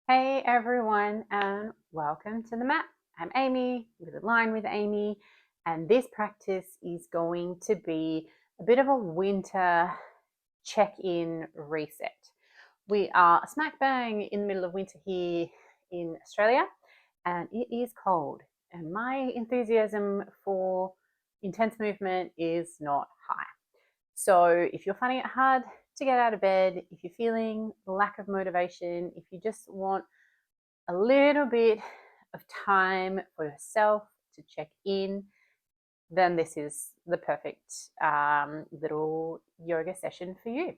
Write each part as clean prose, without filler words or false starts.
Hey everyone, and welcome to the mat. I'm Amy with Align with Amy, and this practice is going to be a bit of a winter check-in reset. We are smack bang in the middle of winter here in Australia, and it is cold. And my enthusiasm for intense movement is not high. So if you're finding it hard to get out of bed, if you're feeling lack of motivation, if you just want a little bit of time for yourself to check in, then this is the perfect little yoga session for you.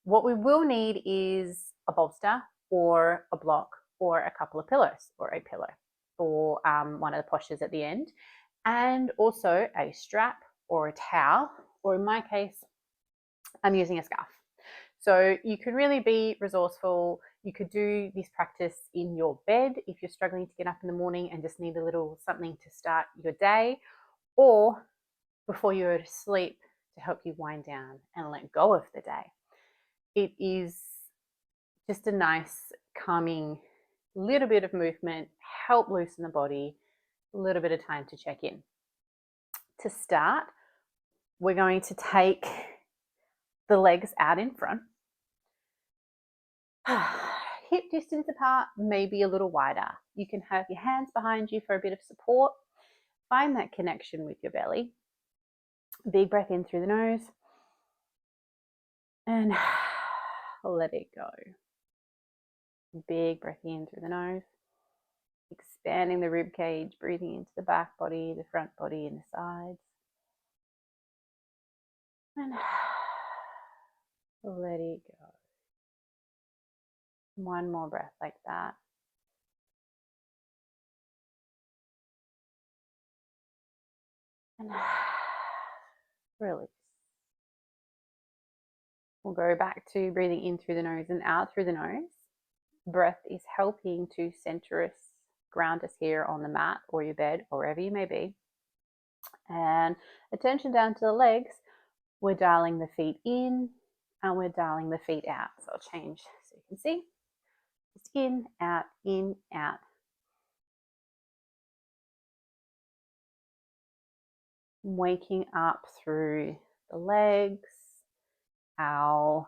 What we will need is a bolster or a block or a couple of pillows or a pillow for one of the postures at the end, and also a strap or a towel, or in my case, I'm using a scarf. So you can really be resourceful. You could do this practice in your bed if you're struggling to get up in the morning and just need a little something to start your day, or before you go to sleep to help you wind down and let go of the day. It is just a nice, calming little bit of movement, help loosen the body, a little bit of time to check in. To start, we're going to take the legs out in front. Hip distance apart, maybe a little wider. You can have your hands behind you for a bit of support. Find that connection with your belly. Big breath in through the nose and let it go. Big breath in through the nose, expanding the rib cage, breathing into the back body, the front body, and the sides. And let it go. One more breath like that. And release. We'll go back to breathing in through the nose and out through the nose. Breath is helping to center us, ground us here on the mat or your bed or wherever you may be. And attention down to the legs. We're dialing the feet in and we're dialing the feet out. So I'll change so you can see. Just in, out, waking up through the legs, our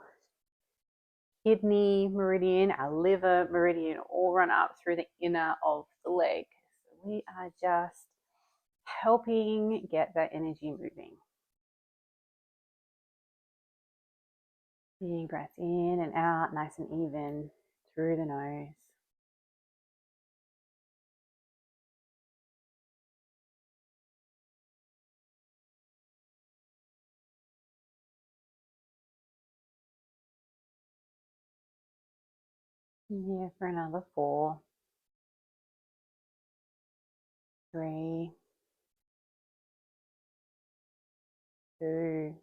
kidney meridian, our liver meridian, all run up through the inner of the leg. So we are just helping get that energy moving. Big breath in and out, nice and even through the nose. And here for another 4, 3, 2,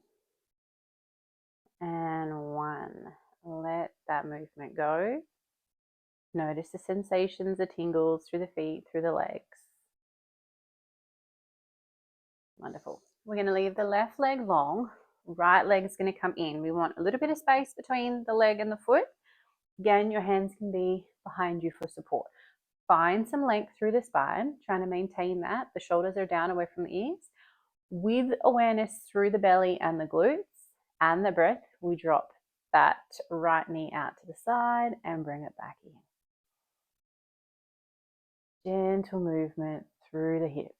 and 1. Let that movement go. Notice the sensations, the tingles through the feet, through the legs. Wonderful. We're going to leave the left leg long. Right leg is going to come in. We want a little bit of space between the leg and the foot. Again, your hands can be behind you for support. Find some length through the spine, trying to maintain that. The shoulders are down away from the ears. With awareness through the belly and the glutes and the breath, we drop that right knee out to the side and bring it back in. Gentle movement through the hips.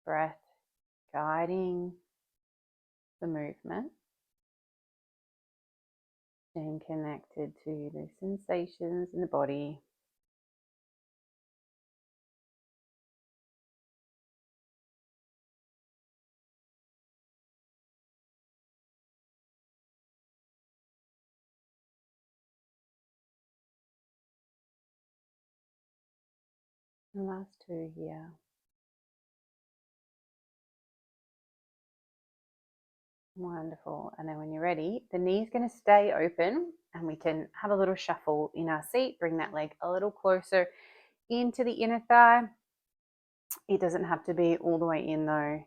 Breath guiding the movement. Staying connected to the sensations in the body. The last 2 here. Wonderful. And then when you're ready, the knee's going to stay open and we can have a little shuffle in our seat. Bring that leg a little closer into the inner thigh. It doesn't have to be all the way in though,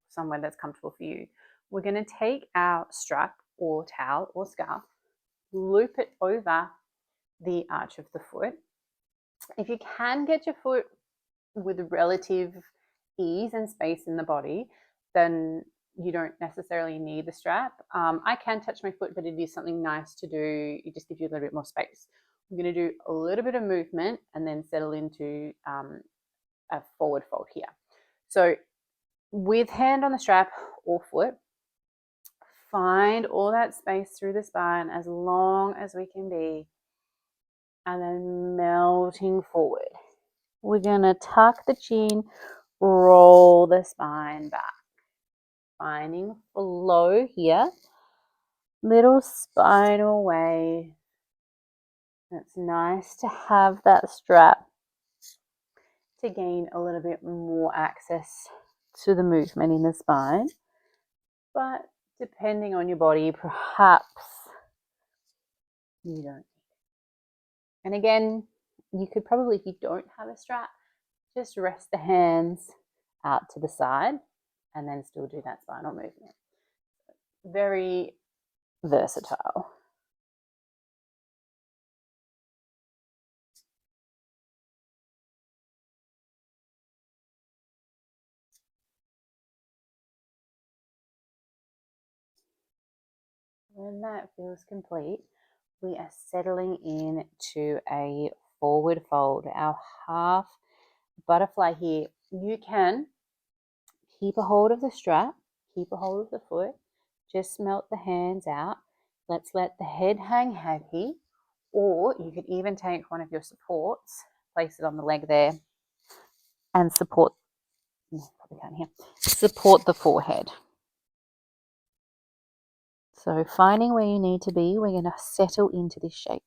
somewhere that's comfortable for you. We're going to take our strap or towel or scarf, loop it over the arch of the foot. If you can get your foot with relative ease and space in the body, then you don't necessarily need the strap. I can touch my foot, but it is something nice to do. It just gives you a little bit more space. I'm going to do a little bit of movement and then settle into a forward fold here. So with hand on the strap or foot, find all that space through the spine as long as we can be, and then melting forward. We're going to tuck the chin, roll the spine back, finding flow here. Little spinal wave. It's nice to have that strap to gain a little bit more access to the movement in the spine. But depending on your body, perhaps you don't. And again, you could probably, if you don't have a strap, just rest the hands out to the side and then still do that spinal movement. Very versatile. When that feels complete, we are settling into a forward fold, our half butterfly here. You can keep a hold of the strap, keep a hold of the foot, just melt the hands out. Let's let the head hang heavy, or you could even take one of your supports, place it on the leg there, and support, probably can't hear, support the forehead. So finding where you need to be, we're going to settle into this shape.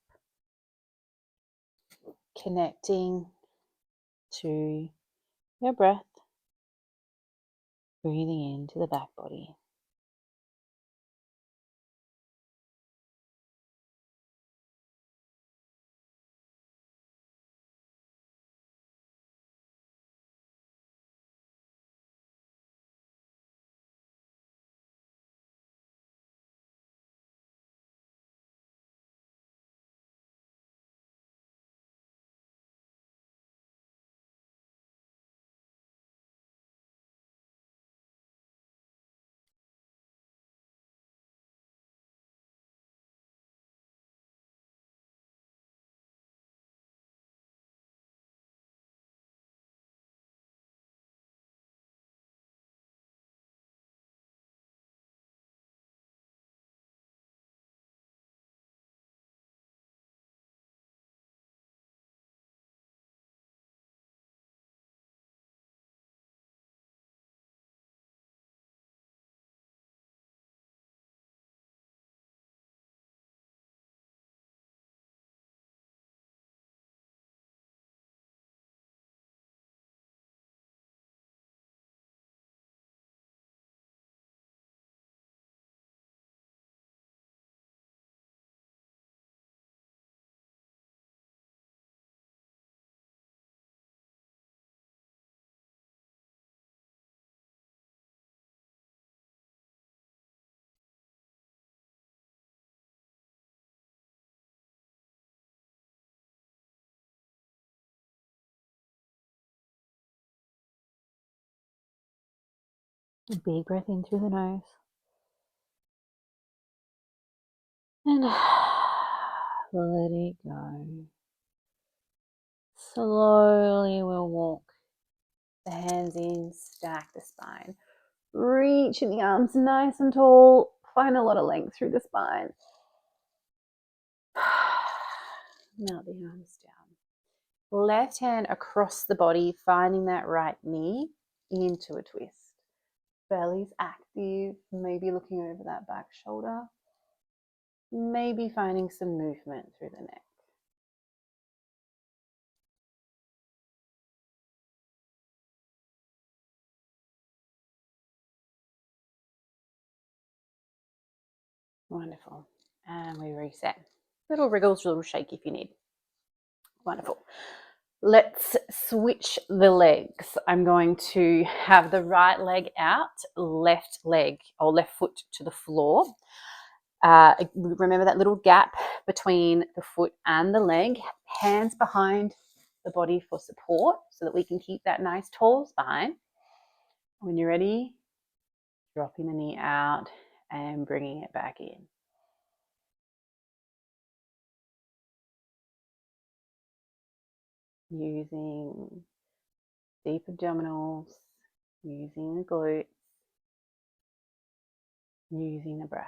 Connecting to your breath, breathing into the back body. A big breath in through the nose. And let it go. Slowly we'll walk the hands in, stack the spine. Reaching the arms nice and tall. Find a lot of length through the spine. Melt the arms down. Left hand across the body, finding that right knee into a twist. Belly's active, maybe looking over that back shoulder. Maybe finding some movement through the neck. Wonderful. And we reset. Little wriggles, little shake if you need. Wonderful. Let's switch the legs. I'm going to have the right leg out, left leg or left foot to the floor. Remember that little gap between the foot and the leg. Hands behind the body for support so that we can keep that nice tall spine. When you're ready, dropping the knee out and bringing it back in. Using deep abdominals, using the glutes, using the breath.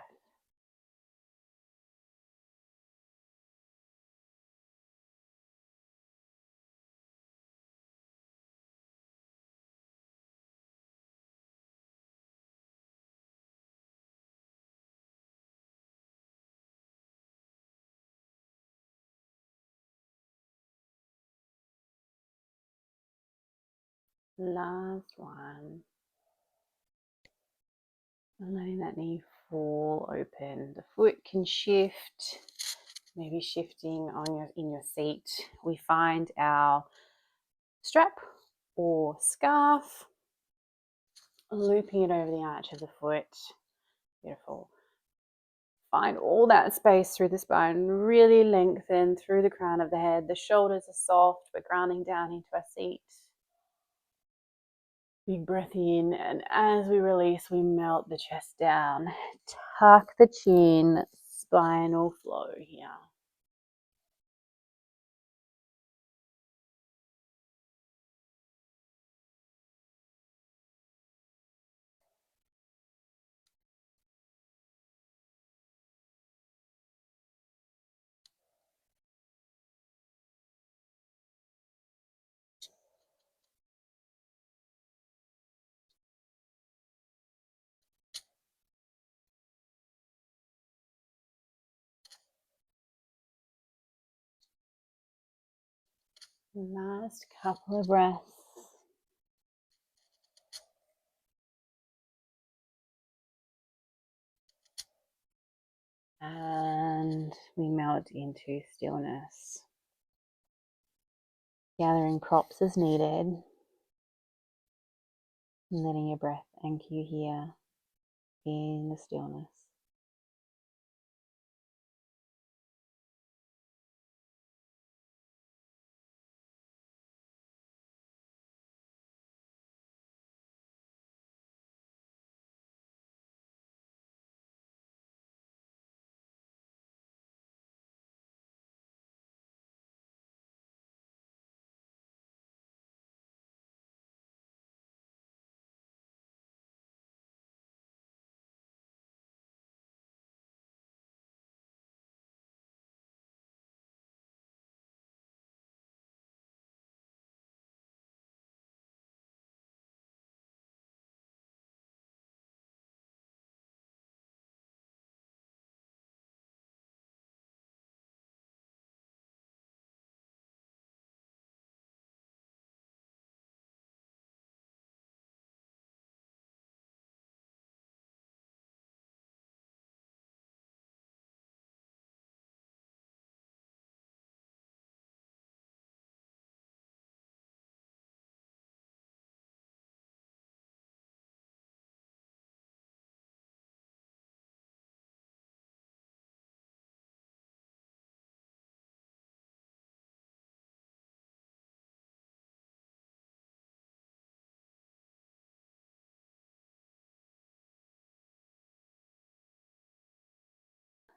Last one. And letting that knee fall open. The foot can shift, maybe shifting in your seat. We find our strap or scarf, looping it over the arch of the foot. Beautiful. Find all that space through the spine, really lengthen through the crown of the head. The shoulders are soft. We're grounding down into our seat. Big breath in, and as we release, we melt the chest down. Tuck the chin, spinal flow here. Last couple of breaths. And we melt into stillness. Gathering props as needed. And letting your breath anchor you here in the stillness.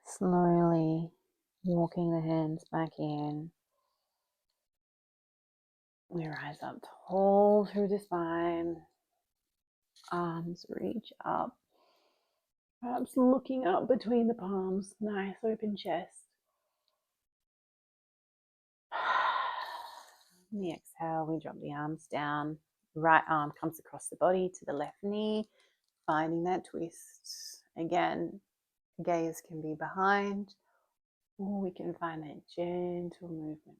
Slowly walking the hands back in. We rise up tall through the spine. Arms reach up. Perhaps looking up between the palms. Nice open chest. On the exhale, we drop the arms down. Right arm comes across the body to the left knee, finding that twist. Again, gaze can be behind, or we can find that gentle movement.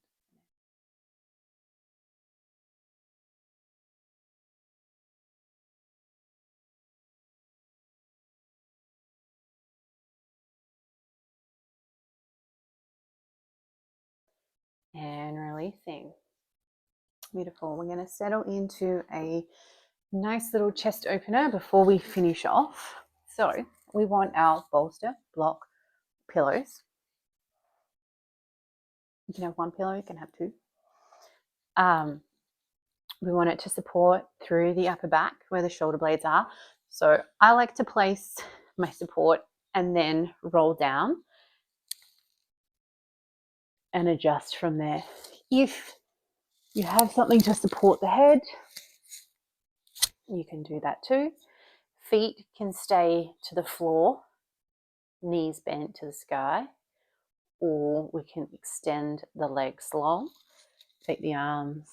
And releasing. Beautiful. We're going to settle into a nice little chest opener before we finish off. So we want our bolster, block, pillows. You can have one pillow, you can have two. We want it to support through the upper back where the shoulder blades are. So I like to place my support and then roll down and adjust from there. If you have something to support the head, you can do that too. Feet can stay to the floor, knees bent to the sky, or we can extend the legs long. Take the arms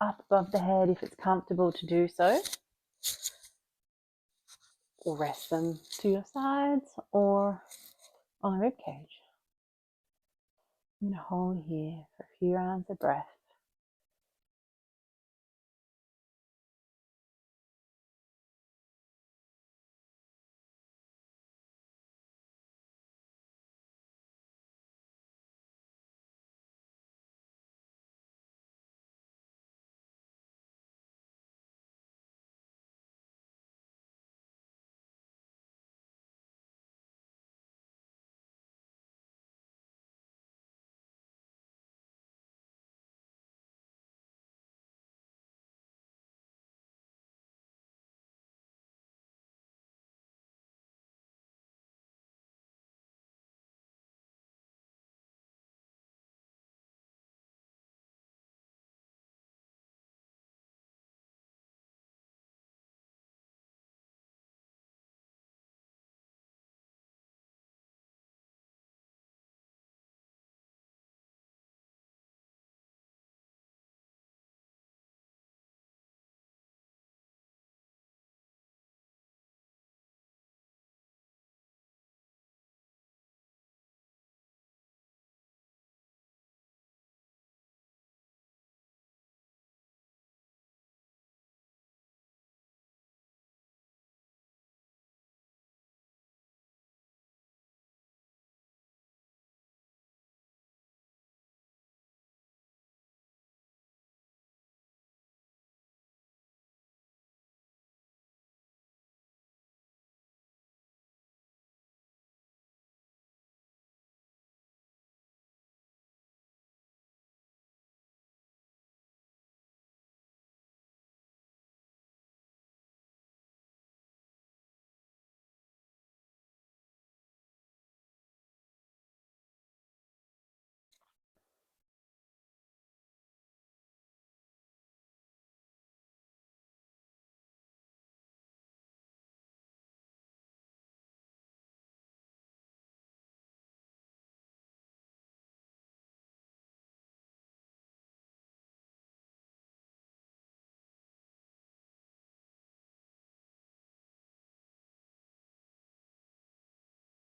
up above the head if it's comfortable to do so, or rest them to your sides or on the rib cage. I'm going to hold here for a few rounds of breath.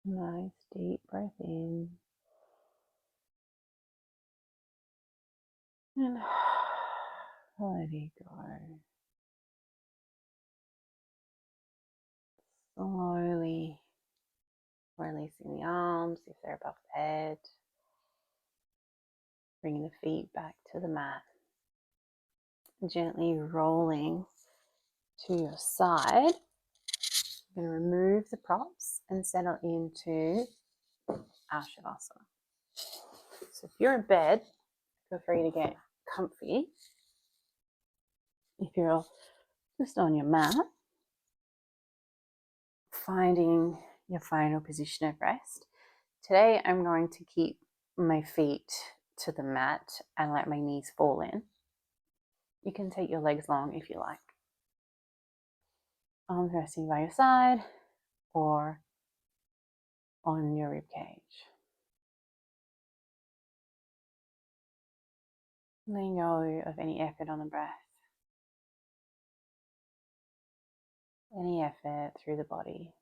Nice deep breath in and let it go. Slowly releasing the arms if they're above the head. Bringing the feet back to the mat. Gently rolling to your side. You're going to remove the props and settle into our Shavasana. So if you're in bed, feel free to get comfy. If you're just on your mat, finding your final position of rest. Today I'm going to keep my feet to the mat and let my knees fall in. You can take your legs long if you like. Arms resting by your side or on your rib cage. Letting go of any effort on the breath. Any effort through the body.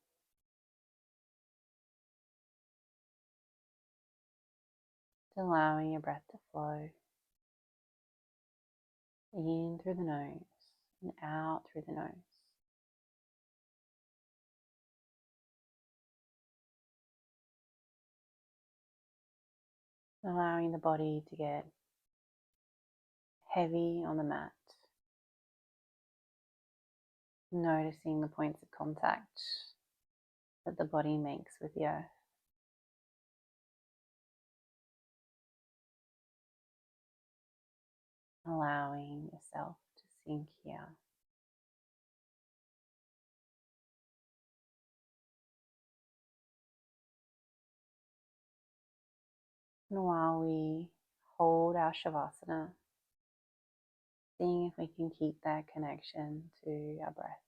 Allowing your breath to flow in through the nose and out through the nose. Allowing the body to get heavy on the mat. Noticing the points of contact that the body makes with the earth. allowing yourself to sink here. And while we hold our Shavasana, seeing if we can keep that connection to our breath.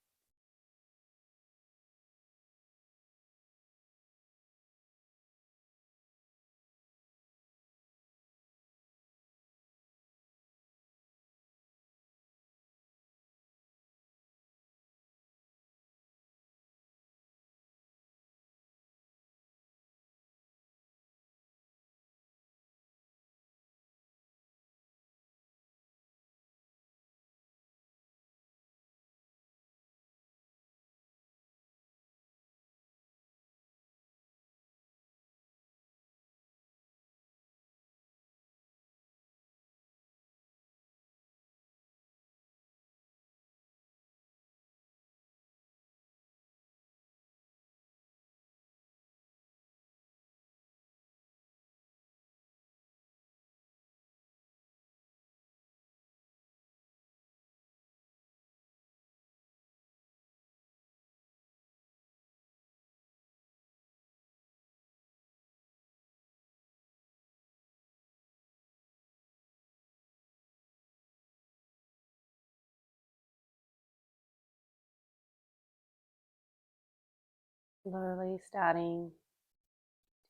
Slowly starting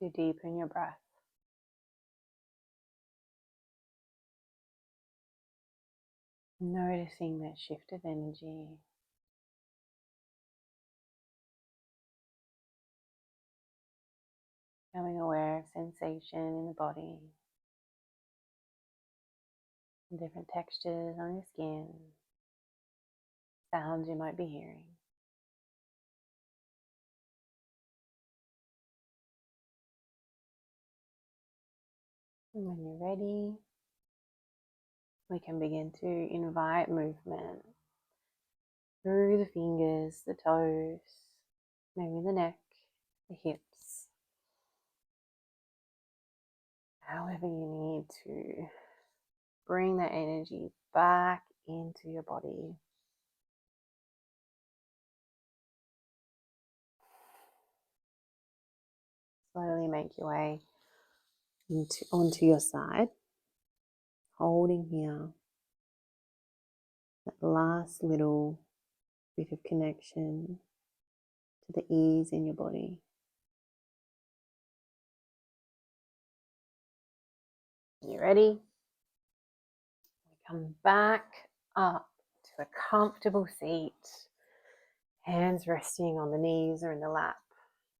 to deepen your breath. Noticing that shift of energy. Becoming aware of sensation in the body. Different textures on your skin. Sounds you might be hearing. And when you're ready, we can begin to invite movement through the fingers, the toes, maybe the neck, the hips. However you need to bring that energy back into your body. Slowly make your way onto your side, holding here that last little bit of connection to the ease in your body. You ready? Come back up to a comfortable seat, hands resting on the knees or in the lap.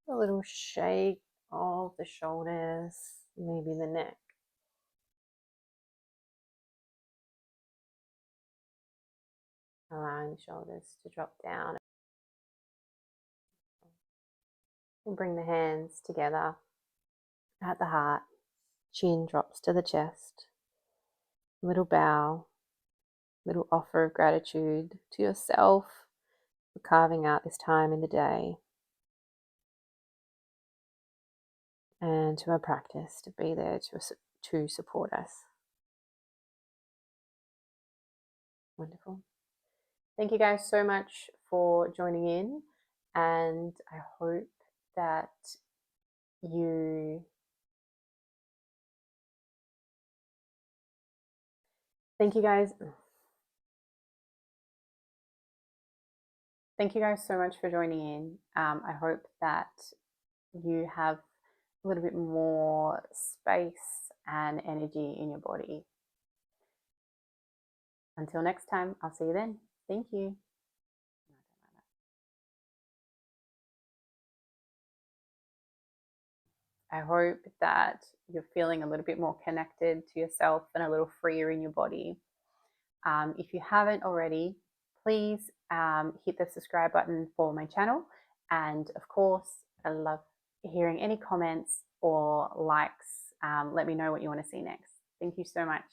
A little shake of the shoulders, maybe the neck. Allowing the shoulders to drop down. And bring the hands together at the heart. Chin drops to the chest. Little bow. Little offer of gratitude to yourself for carving out this time in the day. And to our practice to be there to support us. Wonderful. Thank you guys so much for joining in, and I hope that you thank you guys so much for joining in. I hope that you have a little bit more space and energy in your body. Until next time, I'll see you then. Thank you. I hope that you're feeling a little bit more connected to yourself and a little freer in your body. If you haven't already, please hit the subscribe button for my channel. And of course, I love hearing any comments or likes. Let me know what you want to see next. Thank you so much.